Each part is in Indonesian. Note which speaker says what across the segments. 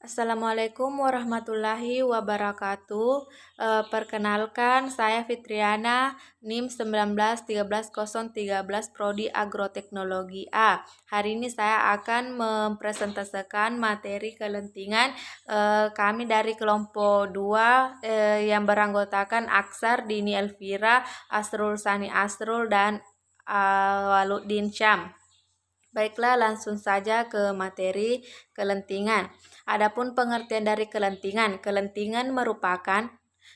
Speaker 1: Assalamualaikum warahmatullahi wabarakatuh. Perkenalkan, saya Fitriana, NIM 191313 Prodi Agroteknologi A. Hari ini saya akan mempresentasikan materi kelentingan kami dari kelompok 2 yang beranggotakan Aksar, Dini Elvira, Asrul Sani Asrul, dan Waluddin Syam. Baiklah, langsung saja ke materi kelentingan. Adapun pengertian dari kelentingan, kelentingan merupakan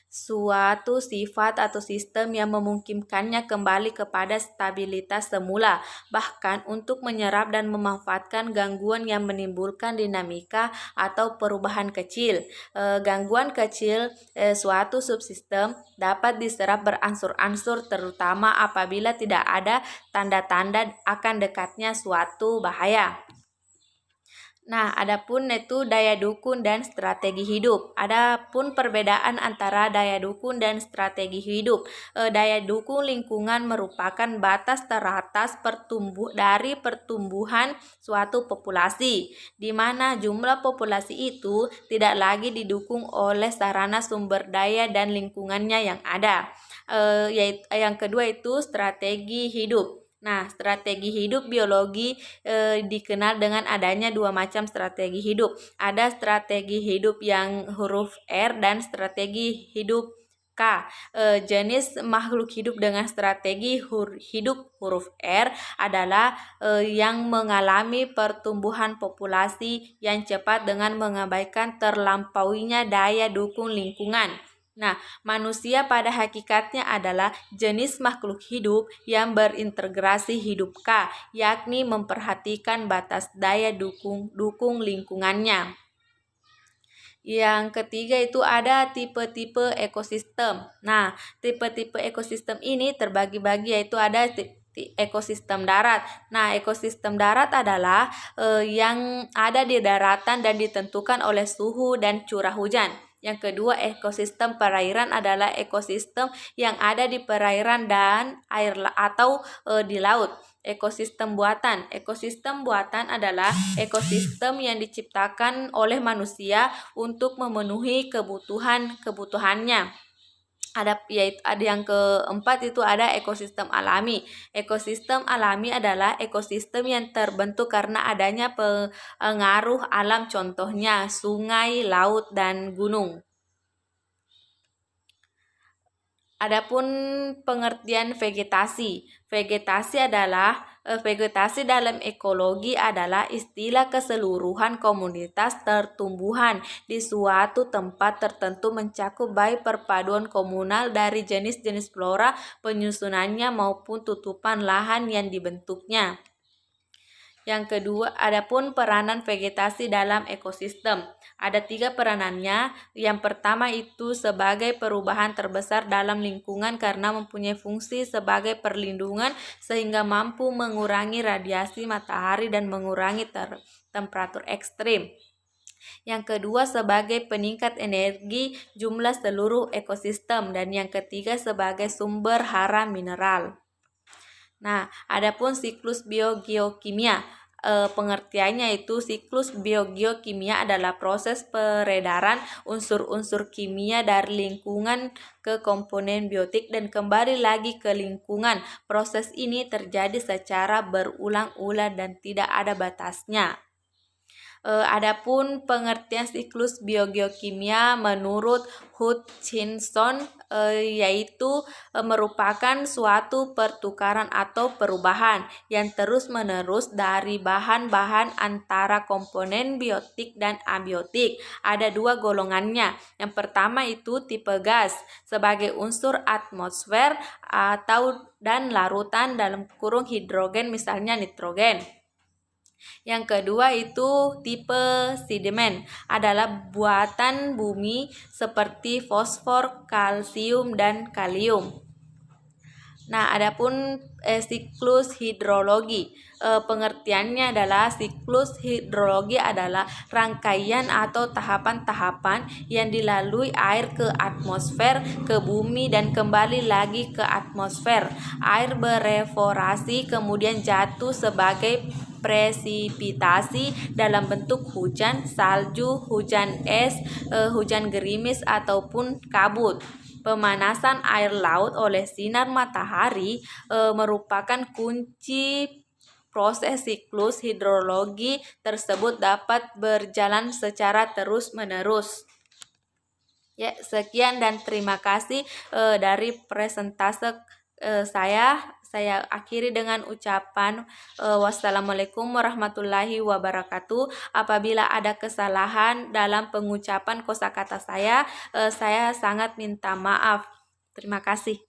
Speaker 1: suatu sifat atau sistem yang memungkinkannya kembali kepada stabilitas semula, bahkan untuk menyerap dan memanfaatkan gangguan yang menimbulkan dinamika atau perubahan kecil. Gangguan kecil suatu subsistem dapat diserap beransur-ansur, terutama apabila tidak ada tanda-tanda akan dekatnya suatu bahaya. Nah, adapun itu daya dukung dan strategi hidup. Adapun perbedaan antara daya dukung dan strategi hidup. Daya dukung lingkungan merupakan batas teratas dari pertumbuhan suatu populasi, di mana jumlah populasi itu tidak lagi didukung oleh sarana sumber daya dan lingkungannya yang ada. Yaitu yang kedua itu strategi hidup. Nah, strategi hidup biologi dikenal dengan adanya dua macam strategi hidup. Ada strategi hidup yang huruf R dan strategi hidup K. Jenis makhluk hidup dengan strategi hidup huruf R adalah yang mengalami pertumbuhan populasi yang cepat dengan mengabaikan terlampauinya daya dukung lingkungan. Nah, manusia pada hakikatnya adalah jenis makhluk hidup yang berintegrasi hidup K, yakni memperhatikan batas daya dukung lingkungannya. Yang ketiga itu ada tipe-tipe ekosistem. Nah, tipe-tipe ekosistem ini terbagi-bagi, yaitu ada ekosistem darat. Nah, ekosistem darat adalah yang ada di daratan dan ditentukan oleh suhu dan curah hujan. Yang kedua, ekosistem perairan adalah ekosistem yang ada di perairan dan air atau di laut. Ekosistem buatan. Ekosistem buatan adalah ekosistem yang diciptakan oleh manusia untuk memenuhi kebutuhannya. Ada yang keempat itu ada ekosistem alami. Ekosistem alami adalah ekosistem yang terbentuk karena adanya pengaruh alam, contohnya sungai, laut, dan gunung. Adapun pengertian vegetasi. Vegetasi dalam ekologi adalah istilah keseluruhan komunitas tumbuhan di suatu tempat tertentu, mencakup baik perpaduan komunal dari jenis-jenis flora, penyusunannya maupun tutupan lahan yang dibentuknya. Yang kedua, adapun peranan vegetasi dalam ekosistem. Ada 3 peranannya. Yang pertama itu sebagai perubahan terbesar dalam lingkungan karena mempunyai fungsi sebagai perlindungan sehingga mampu mengurangi radiasi matahari dan mengurangi temperatur ekstrim. Yang kedua sebagai peningkat energi jumlah seluruh ekosistem, dan yang ketiga sebagai sumber hara mineral. Nah, adapun siklus biogeokimia. Pengertiannya itu siklus biogeokimia adalah proses peredaran unsur-unsur kimia dari lingkungan ke komponen biotik dan kembali lagi ke lingkungan. Proses ini terjadi secara berulang-ulang dan tidak ada batasnya. Adapun pengertian siklus biogeokimia menurut Hutchinson yaitu merupakan suatu pertukaran atau perubahan yang terus-menerus dari bahan-bahan antara komponen biotik dan abiotik. Ada 2 golongannya. Yang pertama itu tipe gas sebagai unsur atmosfer dan larutan dalam kurung hidrogen, misalnya nitrogen. Yang kedua itu tipe sedimen, adalah buatan bumi seperti fosfor, kalsium, dan kalium. Nah, adapun siklus hidrologi. Pengertiannya adalah siklus hidrologi adalah rangkaian atau tahapan-tahapan yang dilalui air ke atmosfer, ke bumi, dan kembali lagi ke atmosfer. Air berevaporasi kemudian jatuh sebagai presipitasi dalam bentuk hujan, salju, hujan es, hujan gerimis ataupun kabut. Pemanasan air laut oleh sinar matahari merupakan kunci proses siklus hidrologi tersebut dapat berjalan secara terus-menerus. Ya, sekian dan terima kasih dari presentase saya. Saya akhiri dengan ucapan wassalamualaikum warahmatullahi wabarakatuh. Apabila ada kesalahan dalam pengucapan kosakata saya sangat minta maaf. Terima kasih.